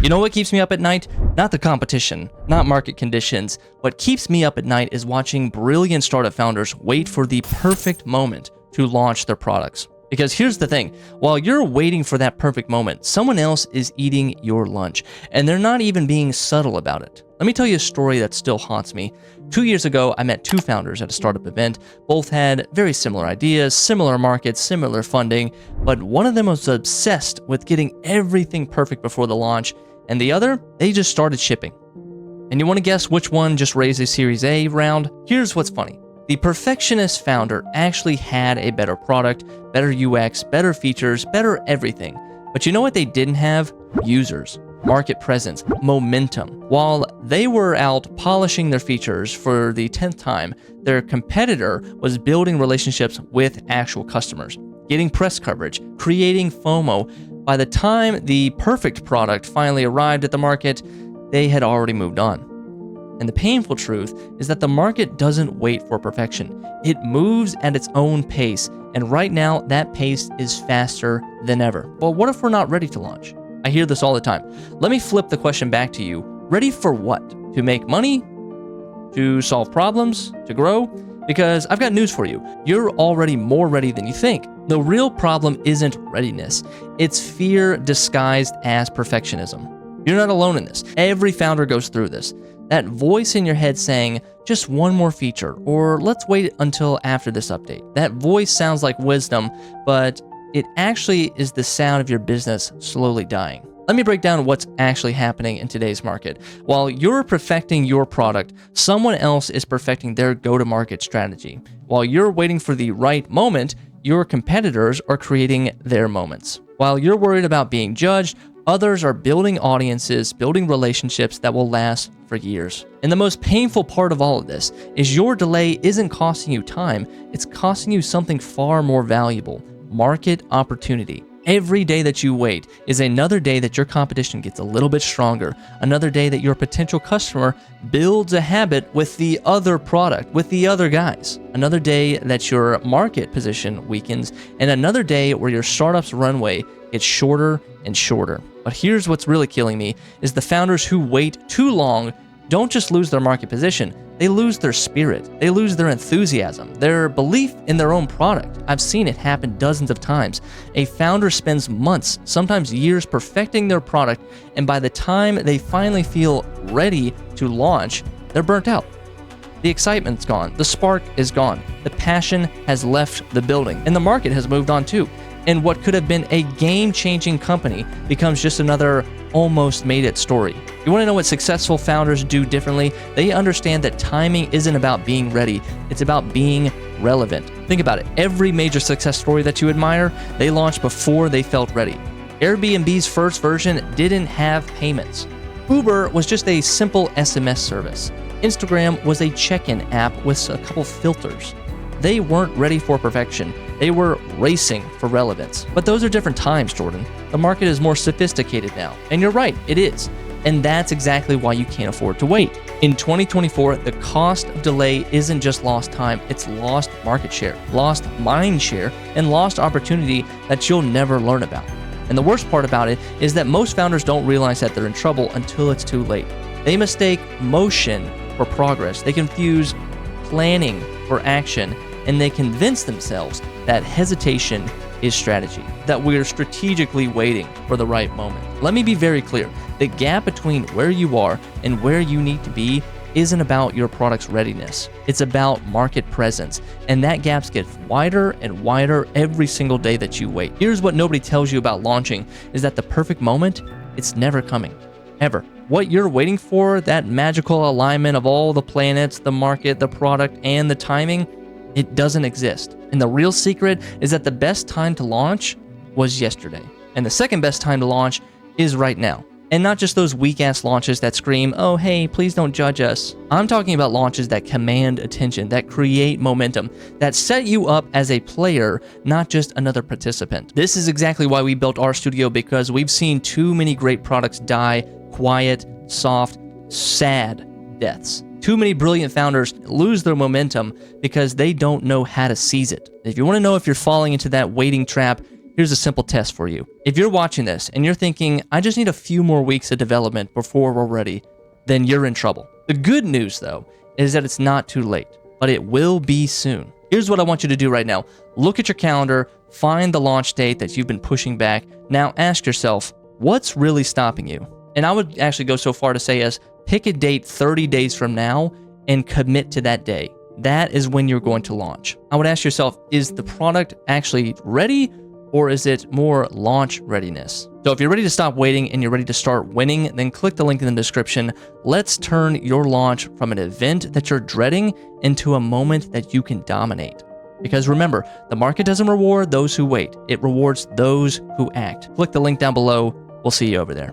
You know what keeps me up at night? Not the competition, not market conditions. What keeps me up at night is watching brilliant startup founders wait for the perfect moment to launch their products. Because here's the thing, while you're waiting for that perfect moment, someone else is eating your lunch, and they're not even being subtle about it. Let me tell you a story that still haunts me. 2 years ago, I met two founders at a startup event. Both had very similar ideas, similar markets, similar funding, but one of them was obsessed with getting everything perfect before the launch, and the other, they just started shipping. And you want to guess which one just raised a Series A round? Here's what's funny. The perfectionist founder actually had a better product, better UX, better features, better everything. But you know what they didn't have? Users, market presence, momentum. While they were out polishing their features for the 10th time, their competitor was building relationships with actual customers, getting press coverage, creating FOMO. By the time the perfect product finally arrived at the market, they had already moved on. And the painful truth is that the market doesn't wait for perfection. It moves at its own pace, and right now that pace is faster than ever. Well, what if we're not ready to launch? I hear this all the time. Let me flip the question back to you. Ready for what? To make money? To solve problems? To grow? Because I've got news for you. You're already more ready than you think. The real problem isn't readiness. It's fear disguised as perfectionism. You're not alone in this. Every founder goes through this. That voice in your head saying, just one more feature, or let's wait until after this update. That voice sounds like wisdom, but it actually is the sound of your business slowly dying. Let me break down what's actually happening in today's market. While you're perfecting your product, someone else is perfecting their go-to-market strategy. While you're waiting for the right moment, your competitors are creating their moments. While you're worried about being judged, others are building audiences, building relationships that will last for years. And the most painful part of all of this is your delay isn't costing you time, it's costing you something far more valuable: market opportunity. Every day that you wait is another day that your competition gets a little bit stronger, another day that your potential customer builds a habit with the other product, with the other guys, another day that your market position weakens, and another day where your startup's runway gets shorter and shorter. But here's what's really killing me is the founders who wait too long don't just lose their market position, they lose their spirit, they lose their enthusiasm, their belief in their own product. I've seen it happen dozens of times. A founder spends months, sometimes years, perfecting their product, and by the time they finally feel ready to launch, they're burnt out. The excitement's gone, the spark is gone, the passion has left the building, and the market has moved on too. And what could have been a game-changing company becomes just another almost made it story. You want to know what successful founders do differently? They understand that timing isn't about being ready, it's about being relevant. Think about it. Every major success story that you admire, they launched before they felt ready. Airbnb's first version didn't have payments. Uber was just a simple SMS service. Instagram was a check-in app with a couple filters. They weren't ready for perfection. They were racing for relevance. But those are different times, Jordan. The market is more sophisticated now. And you're right, it is. And that's exactly why you can't afford to wait. In 2024, the cost of delay isn't just lost time, it's lost market share, lost mind share, and lost opportunity that you'll never learn about. And the worst part about it is that most founders don't realize that they're in trouble until it's too late. They mistake motion for progress. They confuse planning for action, and they convince themselves that hesitation is strategy, that we're strategically waiting for the right moment. Let me be very clear. The gap between where you are and where you need to be isn't about your product's readiness. It's about market presence, and that gap gets wider and wider every single day that you wait. Here's what nobody tells you about launching, is that the perfect moment, it's never coming, ever. What you're waiting for, that magical alignment of all the planets, the market, the product, and the timing, it doesn't exist. And the real secret is that the best time to launch was yesterday. And the second best time to launch is right now. And not just those weak-ass launches that scream, oh, hey, please don't judge us. I'm talking about launches that command attention, that create momentum, that set you up as a player, not just another participant. This is exactly why we built our studio, because we've seen too many great products die quiet, soft, sad deaths. Too many brilliant founders lose their momentum because they don't know how to seize it. If you want to know if you're falling into that waiting trap, here's a simple test for you. If you're watching this and you're thinking, I just need a few more weeks of development before we're ready, then you're in trouble. The good news, though, is that it's not too late, but it will be soon. Here's what I want you to do right now. Look at your calendar, find the launch date that you've been pushing back. Now ask yourself, what's really stopping you? And I would actually go so far to say as pick a date 30 days from now and commit to that day. That is when you're going to launch. I would ask yourself, is the product actually ready, or is it more launch readiness? So if you're ready to stop waiting and you're ready to start winning, then click the link in the description. Let's turn your launch from an event that you're dreading into a moment that you can dominate. Because remember, the market doesn't reward those who wait. It rewards those who act. Click the link down below. We'll see you over there.